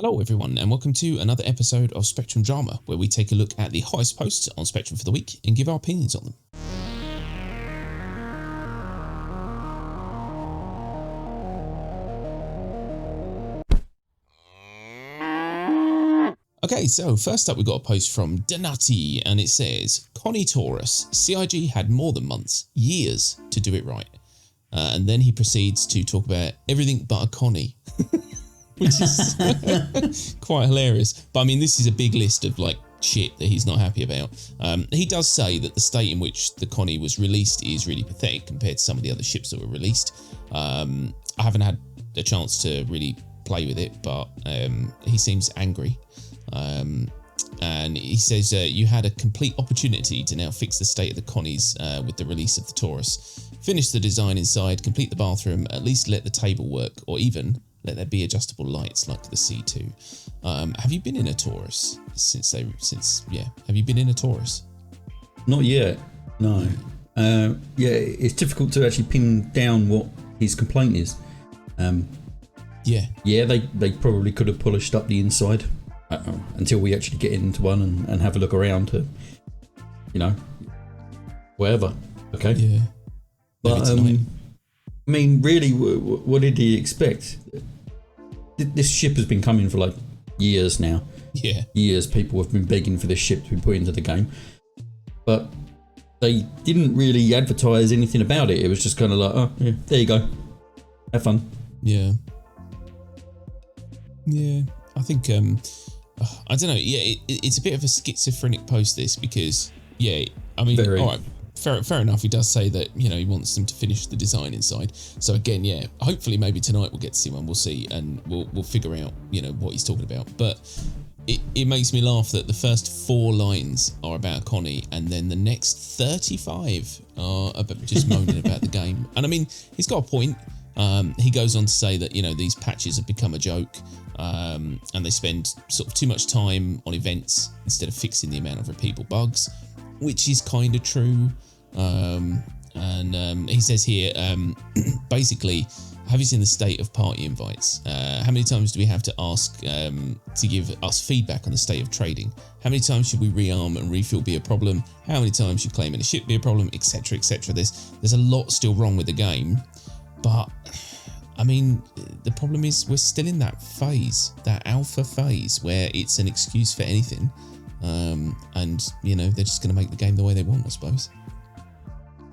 Hello everyone and welcome to another episode of Spectrum Drama, where we take a look at the hottest posts on Spectrum for the week and give our opinions on them. Okay, so first up we got a post from Donati and it says, Connie Taurus, CIG had more than months, years to do it right. And then he proceeds to talk about everything but a Connie. Which is quite hilarious. But I mean, this is a big list of like shit that he's not happy about. He does say that the state in which the Connie was released is really pathetic compared to some of the other ships that were released. I haven't had a chance to really play with it, but he seems angry. And he says you had a complete opportunity to now fix the state of the Connies with the release of the Taurus. Finish the design inside, complete the bathroom, at least let the table work, or even let there be adjustable lights like the C2. Have you been in a Taurus have you been in a Taurus? Not yet, no. It's difficult to actually pin down what his complaint is. They probably could have polished up the inside until we actually get into one and have a look around to, wherever. Okay. Yeah. But I mean, really, what did he expect? This ship has been coming for like years now. Yeah. Years people have been begging for this ship to be put into the game. But they didn't really advertise anything about it. It was just kind of like, oh, yeah, there you go. Have fun. Yeah. Yeah. I think, I don't know. Yeah, it's a bit of a schizophrenic post, this, because, yeah, I mean, Very. All right. Fair enough. He does say that, he wants them to finish the design inside. So again, yeah, hopefully maybe tonight we'll get to see one. We'll see, and we'll figure out, what he's talking about. But it makes me laugh that the first 4 lines are about Connie, and then the next 35 are about just moaning about the game. And I mean, he's got a point. He goes on to say that, these patches have become a joke, and they spend sort of too much time on events instead of fixing the amount of repeatable bugs, which is kind of true. He says here, basically, have you seen the state of party invites? How many times do we have to ask to give us feedback on the state of trading? How many times should we rearm and refuel be a problem? How many times should claiming a ship be a problem, etc, etc? There's a lot still wrong with the game, but I mean, the problem is we're still in that phase, that alpha phase, where it's an excuse for anything. They're just going to make the game the way they want, I suppose.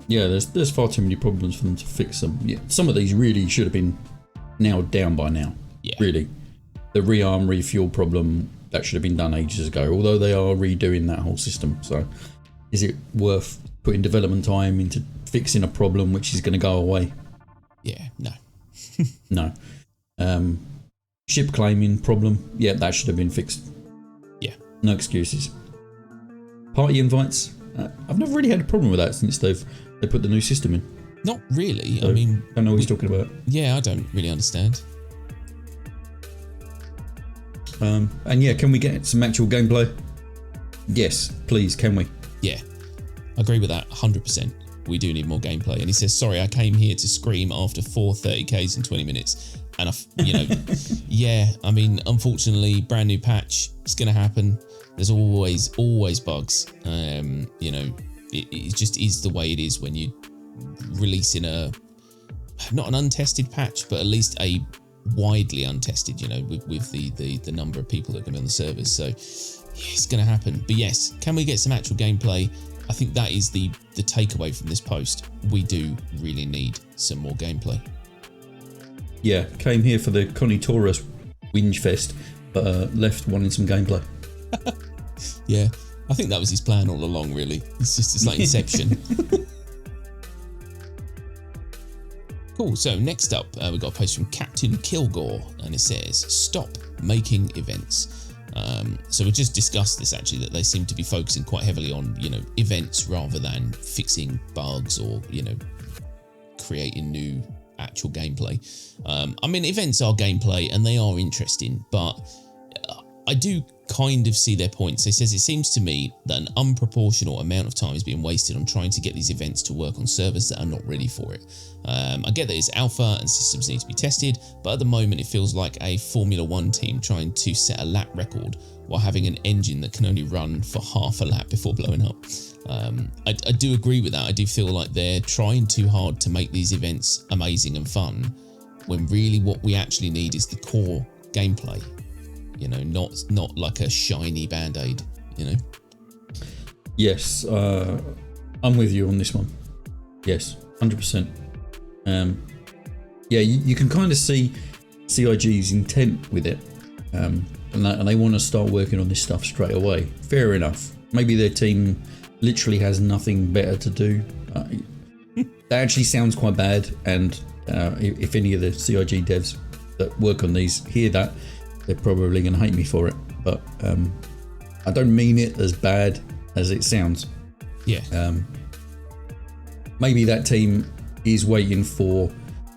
Yeah, there's far too many problems for them to fix them. Yeah, some of these really should have been nailed down by now. Yeah. Really. The rearm, refuel problem, that should have been done ages ago, although they are redoing that whole system. So is it worth putting development time into fixing a problem which is going to go away? Yeah, no. No. Ship claiming problem, yeah, that should have been fixed. Yeah. No excuses. Party invites, I've never really had a problem with that since they put the new system in. Not really. So, I mean, don't know what he's talking about. Yeah, I don't really understand. And yeah, can we get some actual gameplay? Yes, please, can we? Yeah, I agree with that 100%. We do need more gameplay. And he says, sorry, I came here to scream after 4 30Ks in 20 minutes. And, yeah, I mean, unfortunately, brand new patch, it's going to happen. There's always bugs. It just is the way it is when you release in not an untested patch, but at least a widely untested, with the number of people that are going to be on the servers. So yeah, it's going to happen. But yes, can we get some actual gameplay? I think that is the takeaway from this post. We do really need some more gameplay. Yeah, came here for the Connie Taurus whinge fest, but left wanting some gameplay. Yeah, I think that was his plan all along, really. It's like Inception. Cool, so next up, we've got a post from Captain Kilgore, and it says, stop making events. So we just discussed this, actually, that they seem to be focusing quite heavily on, events rather than fixing bugs or, creating new actual gameplay. I mean, events are gameplay and they are interesting, but I do kind of see their points. He says, it seems to me that an unproportional amount of time is being wasted on trying to get these events to work on servers that are not ready for it. I get that it's alpha and systems need to be tested, but at the moment it feels like a Formula One team trying to set a lap record while having an engine that can only run for half a lap before blowing up. I do agree with that. I do feel like they're trying too hard to make these events amazing and fun, when really what we actually need is the core gameplay. You know, not like a shiny band-aid, you know? Yes, I'm with you on this one. Yes, 100%. Yeah, you can kind of see CIG's intent with it, and they want to start working on this stuff straight away. Fair enough. Maybe their team literally has nothing better to do. That actually sounds quite bad, and if any of the CIG devs that work on these hear that, they're probably going to hate me for it. But I don't mean it as bad as it sounds. Yeah. Maybe that team is waiting for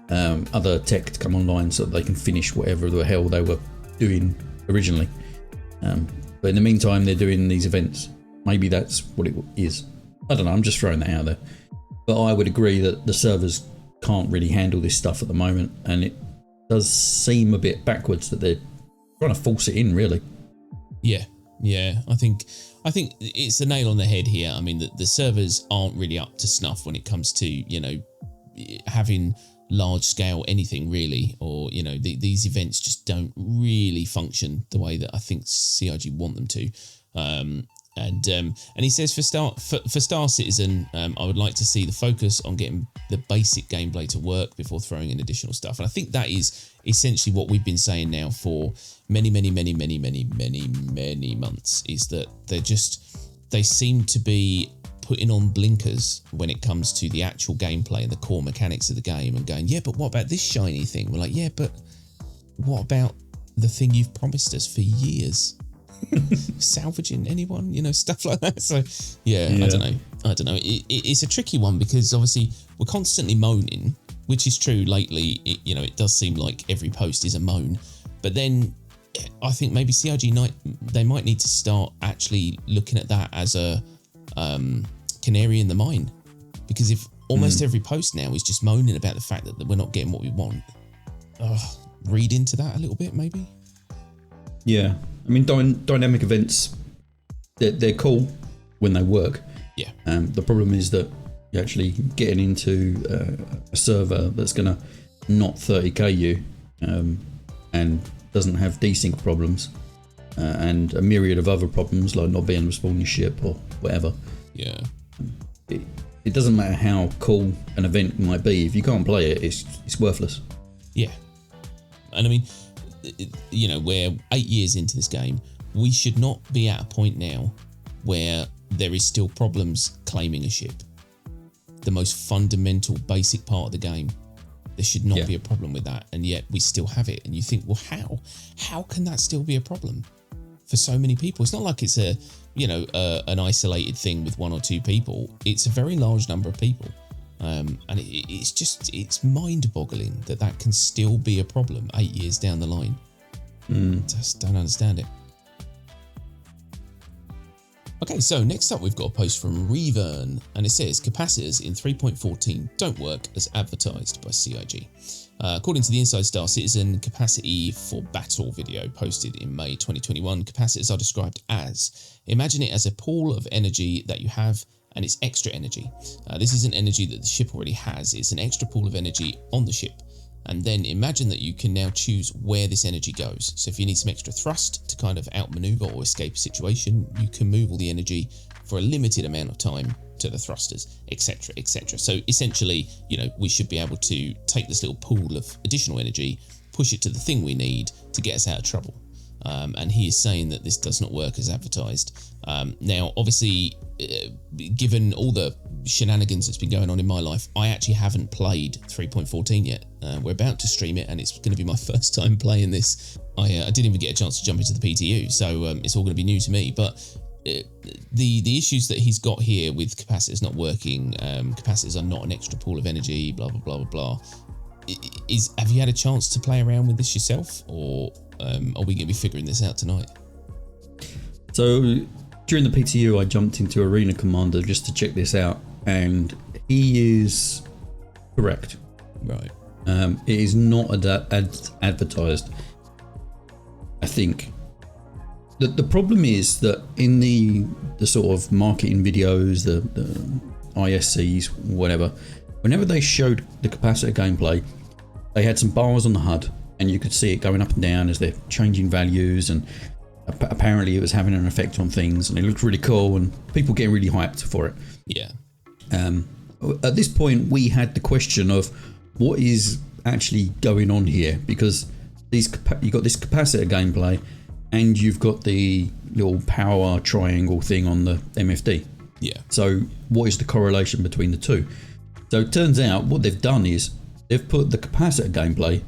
other tech to come online so that they can finish whatever the hell they were doing originally. But in the meantime, they're doing these events. Maybe that's what it is. I don't know, I'm just throwing that out there. But I would agree that the servers can't really handle this stuff at the moment, and it does seem a bit backwards that they're trying to force it in, really. Yeah. I think it's the nail on the head here. I mean, the servers aren't really up to snuff when it comes to, you know, having large scale anything really, or, you know, these events just don't really function the way that I think CIG want them to. And he says for Star Citizen, I would like to see the focus on getting the basic gameplay to work before throwing in additional stuff. And I think that is essentially what we've been saying now for many months, is that they seem to be putting on blinkers when it comes to the actual gameplay and the core mechanics of the game, and going, yeah, but what about this shiny thing? We're like, yeah, but what about the thing you've promised us for years? Salvaging anyone, you know, stuff like that. So yeah. I don't know. It's a tricky one, because obviously we're constantly moaning, which is true lately. It does seem like every post is a moan, but then I think maybe CIG they might need to start actually looking at that as a canary in the mine, because if almost every post now is just moaning about the fact that we're not getting what we want, read into that a little bit maybe. Yeah, I mean, dynamic events, they're cool when they work. Yeah. The problem is that you're actually getting into a server that's going to not 30k you, and doesn't have desync problems, and a myriad of other problems like not being able to spawn your ship or whatever. Yeah. It doesn't matter how cool an event might be. If you can't play it, it's worthless. Yeah. And I mean, we're 8 years into this game. We should not be at a point now where there is still problems claiming a ship. The most fundamental, basic part of the game. There should not be a problem with that, and yet we still have it. And you think, well, how can that still be a problem for so many people? It's not like it's an isolated thing with one or two people. It's a very large number of people. And it's mind-boggling that can still be a problem 8 years down the line. Just don't understand it. Okay, so next up we've got a post from Revern, and it says capacitors in 3.14 don't work as advertised by CIG. According to the Inside Star Citizen Capacity for Battle video posted in May 2021, capacitors are described as, imagine it as a pool of energy that you have, and it's extra energy. This isn't energy that the ship already has, it's an extra pool of energy on the ship. And then imagine that you can now choose where this energy goes. So if you need some extra thrust to kind of outmaneuver or escape a situation, you can move all the energy for a limited amount of time to the thrusters, etc., etc. So essentially, we should be able to take this little pool of additional energy, push it to the thing we need to get us out of trouble. And he is saying that this does not work as advertised. Now, obviously, given all the shenanigans that's been going on in my life, I actually haven't played 3.14 yet. We're about to stream it, and it's going to be my first time playing this. I didn't even get a chance to jump into the PTU, so it's all going to be new to me. But the issues that he's got here with capacitors not working, capacitors are not an extra pool of energy, blah, blah, blah, blah, blah. Have you had a chance to play around with this yourself, or are we going to be figuring this out tonight? So during the PTU, I jumped into Arena Commander just to check this out, and he is correct. Right. It is not advertised, I think. The problem is that in the sort of marketing videos, the ISCs, whatever, whenever they showed the capacitor gameplay, they had some bars on the HUD, and you could see it going up and down as they're changing values, and apparently it was having an effect on things, and it looked really cool, and people getting really hyped for it. Yeah. At this point, we had the question of what is actually going on here, because you've got this capacitor gameplay, and you've got the little power triangle thing on the MFD. Yeah. So what is the correlation between the two? So it turns out what they've done is they've put the capacitor gameplay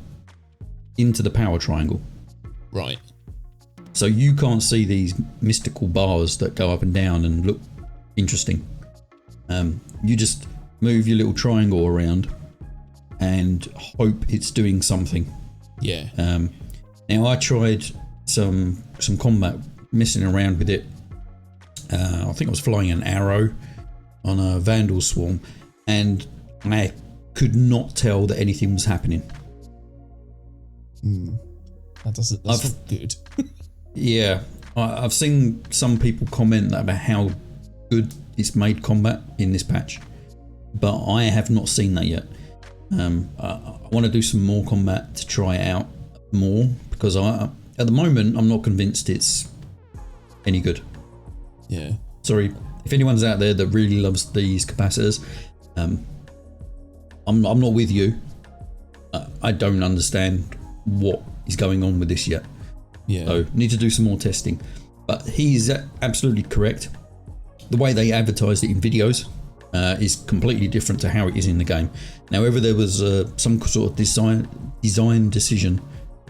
into the power triangle. Right. So you can't see these mystical bars that go up and down and look interesting. You just move your little triangle around and hope it's doing something. Yeah. Now I tried some combat messing around with it. I think I was flying an arrow on a Vandal swarm, and I could not tell that anything was happening. That's not good. Yeah, I've seen some people comment about how good it's made combat in this patch, but I have not seen that yet. I want to do some more combat to try it out more, because at the moment I'm not convinced it's any good. Yeah. Sorry if anyone's out there that really loves these capacitors. I'm not with you. I don't understand what is going on with this yet. Yeah. So need to do some more testing. But he's absolutely correct. The way they advertised it in videos is completely different to how it is in the game. Now, whether there was some sort of design decision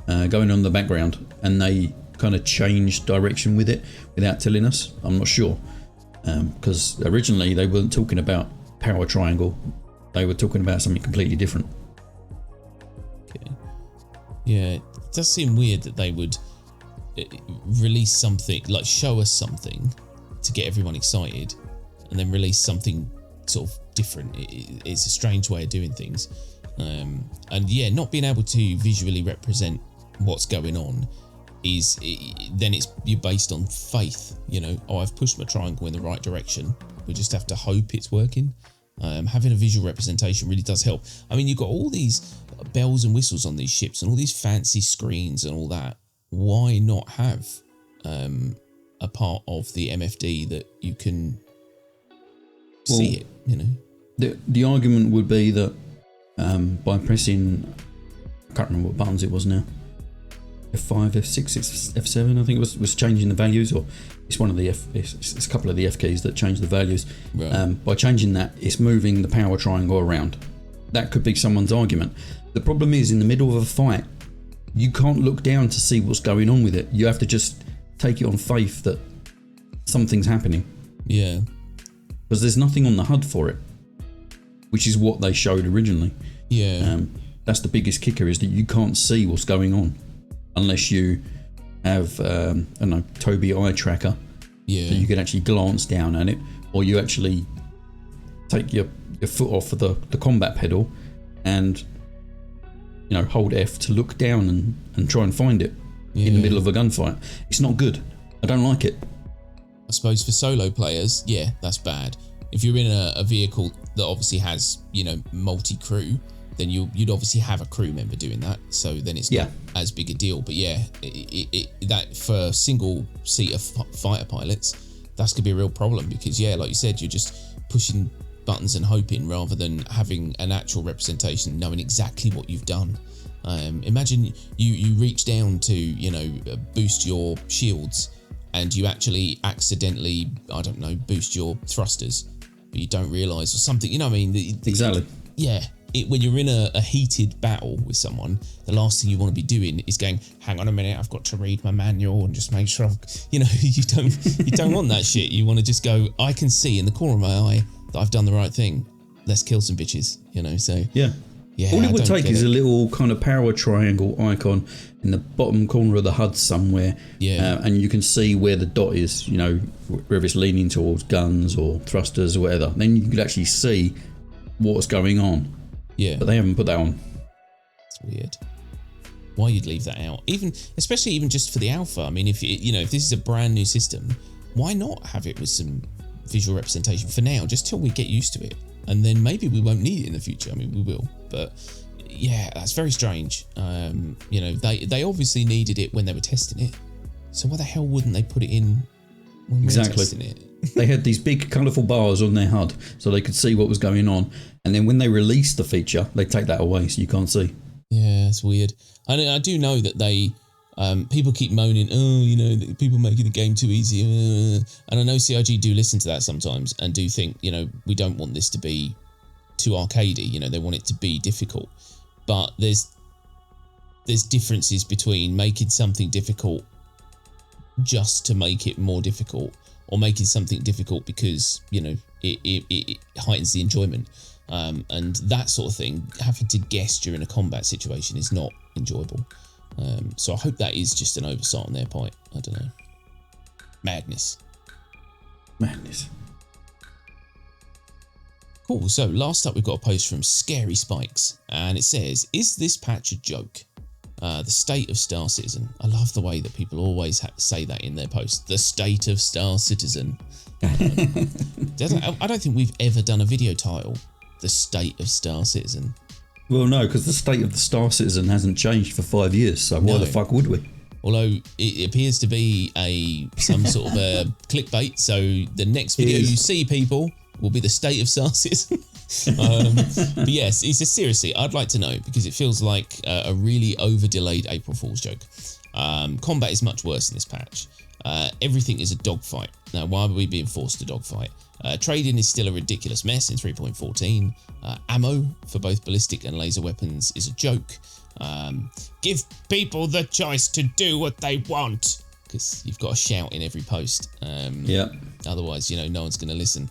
going on in the background, and they kind of changed direction with it without telling us, I'm not sure. Because originally they weren't talking about power triangle. They were talking about something completely different. Okay. Yeah, it does seem weird that they would release something, like show us something to get everyone excited, and then release something sort of different. It's a strange way of doing things. And yeah, not being able to visually represent what's going on you're based on faith. I've pushed my triangle in the right direction. We just have to hope it's working. Having a visual representation really does help. I mean, you've got all these bells and whistles on these ships and all these fancy screens and all that. Why not have a part of the MFD that you can see it? The argument would be that by pressing, I can't remember what buttons it was now, F5, F6, F7, I think it was changing the values, or it's one of the it's a couple of the F keys that change the values. Right. By changing that, it's moving the power triangle around. That could be someone's argument. The problem is, in the middle of a fight, you can't look down to see what's going on with it. You have to just take it on faith that something's happening. Yeah. Because there's nothing on the HUD for it, which is what they showed originally. Yeah. That's the biggest kicker, is that you can't see what's going on unless you have, Tobii eye tracker. Yeah. So you can actually glance down at it, or you actually take your foot off of the combat pedal and hold F to look down and try and find it in the middle of a gunfight. It's not good. I don't like it. I suppose for solo players, yeah, that's bad. If you're in a vehicle that obviously has, multi-crew, then you'd obviously have a crew member doing that. So then it's not as big a deal. But yeah, that for single-seater fighter pilots, that's going to be a real problem, because, yeah, like you said, you're just pushing buttons and hoping rather than having an actual representation, knowing exactly what you've done. Imagine you reach down to, boost your shields, and you actually accidentally, I don't know, boost your thrusters, but you don't realise, or something, you know what I mean? Exactly. Yeah. When you're in a heated battle with someone, the last thing you want to be doing is going, hang on a minute, I've got to read my manual and just make sure you don't want that shit. You want to just go, I can see in the corner of my eye that I've done the right thing. Let's kill some bitches, so. Yeah. Yeah, All it I would don't take get is it. a little kind of power triangle icon in the bottom corner of the HUD somewhere, and you can see where the dot is, you know, whether it's leaning towards guns or thrusters or whatever. Then you could actually see what's going on. Yeah. But they haven't put that on. It's weird. Why you'd leave that out? Especially even just for the alpha. I mean, if if this is a brand new system, why not have it with some visual representation for now, just till we get used to it, and then maybe we won't need it in the future. I mean, we will, but yeah, that's very strange. They obviously needed it when they were testing it, so why the hell wouldn't they put it in when we were testing it? They had these big colourful bars on their HUD so they could see what was going on, and then when they released the feature, they take that away so you can't see. Yeah, it's weird. I do know that they people keep moaning, that people making the game too easy, and I know CIG do listen to that sometimes and do think, we don't want this to be too arcadey. They want it to be difficult, but there's differences between making something difficult just to make it more difficult, or making something difficult because it heightens the enjoyment, and that sort of thing. Having to guess during a combat situation is not enjoyable. So I hope that is just an oversight on their part. I don't know. Madness. Cool. So last up, we've got a post from Scary Spikes, and it says, "Is this patch a joke? The state of Star Citizen." I love the way that people always say that in their posts. The state of Star Citizen. I don't think we've ever done a video title, "The state of Star Citizen." Well, no, because the state of the Star Citizen hasn't changed for 5 years, so why the fuck would we? Although it appears to be some sort of a clickbait, so the next video you see, people, will be the state of Star Citizen. But yes, seriously, I'd like to know, because it feels like a really over-delayed April Fool's joke. Combat is much worse in this patch. Everything is a dogfight. Now, why are we being forced to dogfight? Trading is still a ridiculous mess in 3.14. Ammo for both ballistic and laser weapons is a joke. Give people the choice to do what they want, because you've got to shout in every post. Otherwise, no one's going to listen.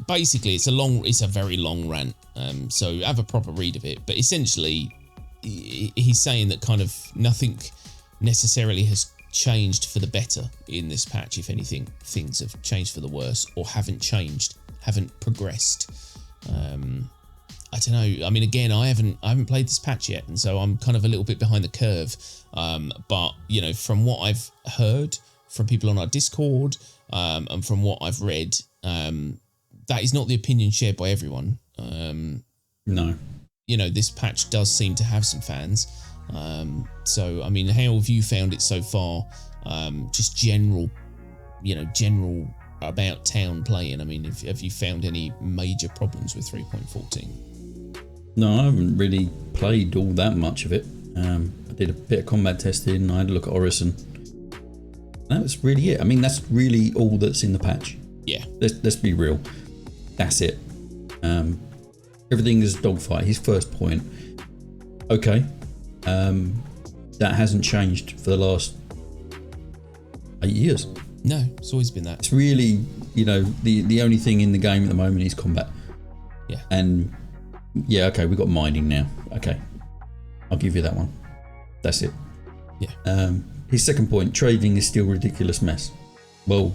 Basically, it's a very long rant. So have a proper read of it. But essentially, he's saying that kind of nothing necessarily has changed for the better in this patch. If anything, things have changed for the worse, or haven't progressed. I don't know. I mean, again, I haven't played this patch yet, and so I'm kind of a little bit behind the curve. But from what I've heard from people on our Discord, and from what I've read, that is not the opinion shared by everyone. No. This patch does seem to have some fans. So, I mean, how have you found it so far? Just general about town playing. I mean, have you found any major problems with 3.14? No, I haven't really played all that much of it. I did a bit of combat testing. I had a look at Orison. That was really it. I mean, that's really all that's in the patch. Yeah. Let's be real. That's it. Everything is dogfight. His first point. Okay. That hasn't changed for the last 8 years. No, it's always been that. It's really, the only thing in the game at the moment is combat. Yeah. And yeah, okay, we've got mining now. Okay. I'll give you that one. That's it. Yeah. His second point, trading is still a ridiculous mess. Well,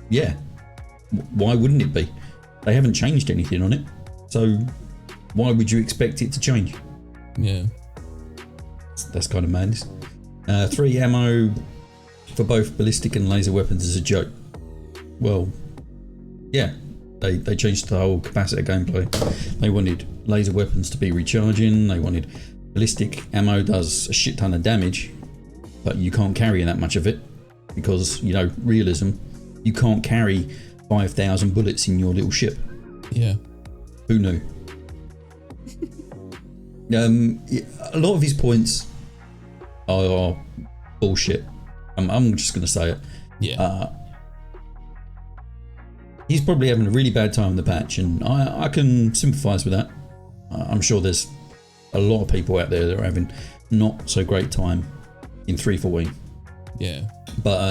yeah. Why wouldn't it be? They haven't changed anything on it. So why would you expect it to change? Yeah. That's kind of madness. 3 ammo for both ballistic and laser weapons is a joke. Well, yeah. They changed the whole capacitor gameplay. They wanted laser weapons to be recharging. They wanted ballistic ammo does a shit ton of damage, but you can't carry that much of it because, realism, you can't carry 5,000 bullets in your little ship. Yeah. Who knew? A lot of his points are bullshit. I'm just going to say it. Yeah. He's probably having a really bad time in the patch, and I can sympathise with that. I'm sure there's a lot of people out there that are having not so great time in 3.14. Yeah. But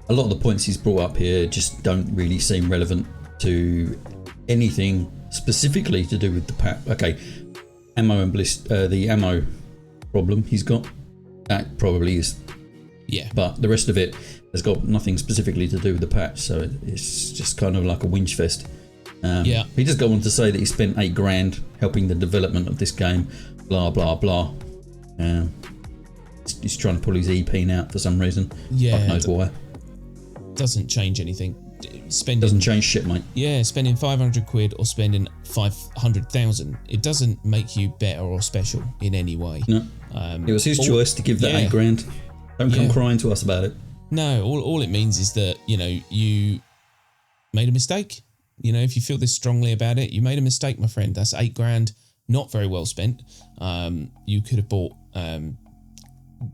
a lot of the points he's brought up here just don't really seem relevant to anything specifically to do with the patch. Okay, ammo and the ammo problem he's got, that probably is. Yeah. But the rest of it has got nothing specifically to do with the patch, so it's just kind of like a whinge fest. Yeah. He just got on to say that he spent $8,000 helping the development of this game, blah blah blah. He's trying to pull his EP out for some reason. Yeah. God knows why. Doesn't change anything. Doesn't change shit, mate. Yeah, spending 500 quid or spending 500,000, it doesn't make you better or special in any way. No. It was his choice to give that $8,000. Don't come crying to us about it. No, all it means is that, you know, you made a mistake. You know, if you feel this strongly about it, you made a mistake, my friend. That's $8,000, not very well spent. You could have bought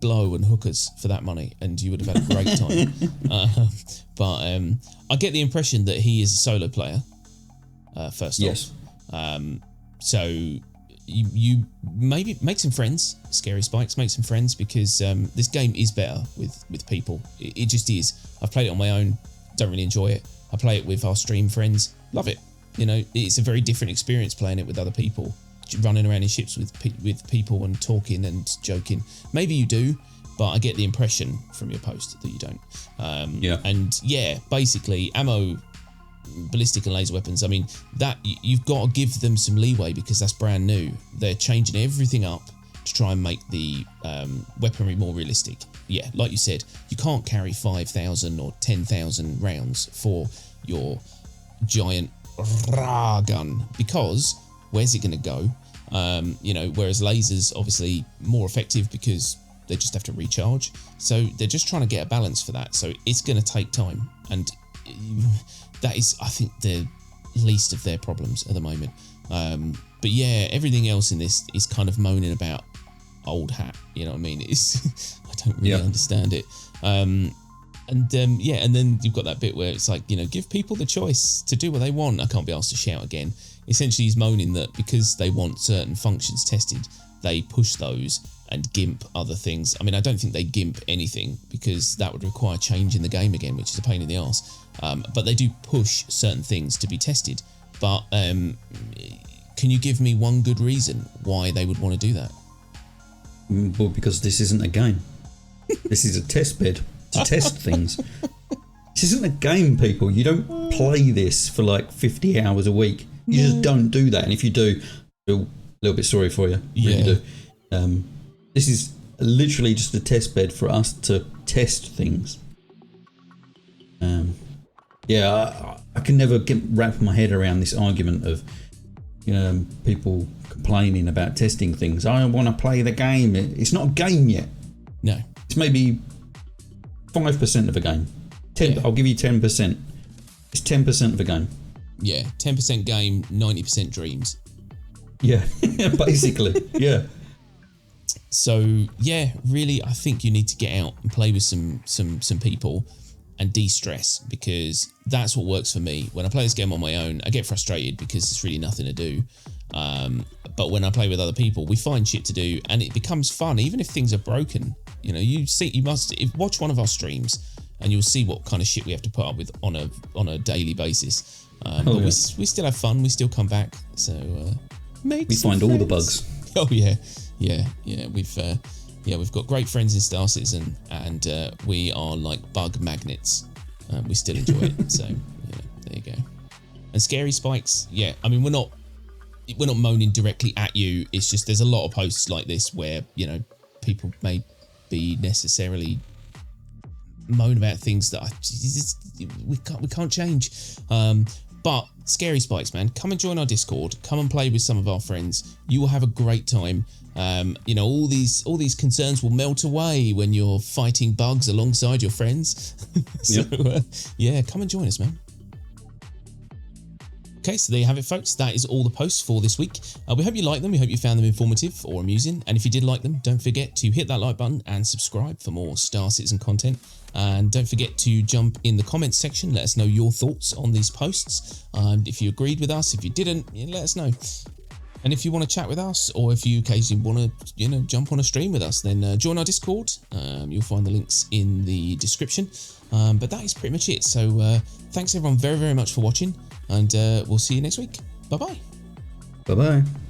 blow and hookers for that money, and you would have had a great time. But I get the impression that he is a solo player. First off, so you maybe make some friends. Scary Spikes, make some friends, because this game is better with people. It just is. I've played it on my own, don't really enjoy it. I play it with our stream friends, love it. You know, it's a very different experience playing it with other people, running around in ships with people and talking and joking. Maybe you do, but I get the impression from your post that you don't. And yeah, basically ammo, ballistic and laser weapons, I mean, that you've got to give them some leeway because that's brand new. They're changing everything up to try and make the weaponry more realistic. Yeah, like you said, you can't carry 5,000 or 10,000 rounds for your giant RA gun, because where's it going to go? You know, whereas lasers obviously more effective because they just have to recharge. So they're just trying to get a balance for that. So it's going to take time, and that is, I think, the least of their problems at the moment. But yeah, everything else in this is kind of moaning about old hat. You know what I mean? It's I don't really understand it. And then you've got that bit where it's like, you know, give people the choice to do what they want. I can't be asked to shout again. Essentially, he's moaning that because they want certain functions tested, they push those and gimp other things. I mean, I don't think they gimp anything, because that would require change in the game again, which is a pain in the arse. But they do push certain things to be tested. But can you give me one good reason why they would want to do that? Well, because this isn't a game. This is a test bed to test things. This isn't a game, people. You don't play this for like 50 hours a week. You just don't do that. And if you do, I feel a little bit sorry for you. Yeah. Really do. This is literally just a test bed for us to test things. I can never wrap my head around this argument of, you know, people complaining about testing things. I want to play the game. It's not a game yet. No. It's maybe 5% of a game. I'll give you 10%. It's 10% of a game. Yeah, 10% game, 90% dreams. Yeah, basically. Yeah. So yeah, really, I think you need to get out and play with some people and de-stress, because that's what works for me. When I play this game on my own, I get frustrated because there's really nothing to do. But when I play with other people, we find shit to do, and it becomes fun, even if things are broken. You know, watch one of our streams, and you'll see what kind of shit we have to put up with on a daily basis. But we still have fun. We still come back. So we find all the bugs. Oh yeah. We've got great friends in Star Citizen, and we are like bug magnets. We still enjoy it. So yeah, there you go. And Scary Spikes, yeah. I mean, we're not moaning directly at you. It's just there's a lot of posts like this where, you know, people may be necessarily moan about things that we can't change. But Scary Spikes, man, come and join our Discord. Come and play with some of our friends. You will have a great time. You know, all these concerns will melt away when you're fighting bugs alongside your friends. So come and join us, man. Okay, so there you have it, folks. That is all the posts for this week. We hope you liked them. We hope you found them informative or amusing. And if you did like them, don't forget to hit that like button and subscribe for more Star Citizen content. And don't forget to jump in the comments section. Let us know your thoughts on these posts. And if you agreed with us, if you didn't, let us know. And if you want to chat with us, or if you occasionally want to, jump on a stream with us, then join our Discord. You'll find the links in the description. But that is pretty much it. So thanks everyone very, very much for watching, and we'll see you next week. Bye-bye. Bye bye.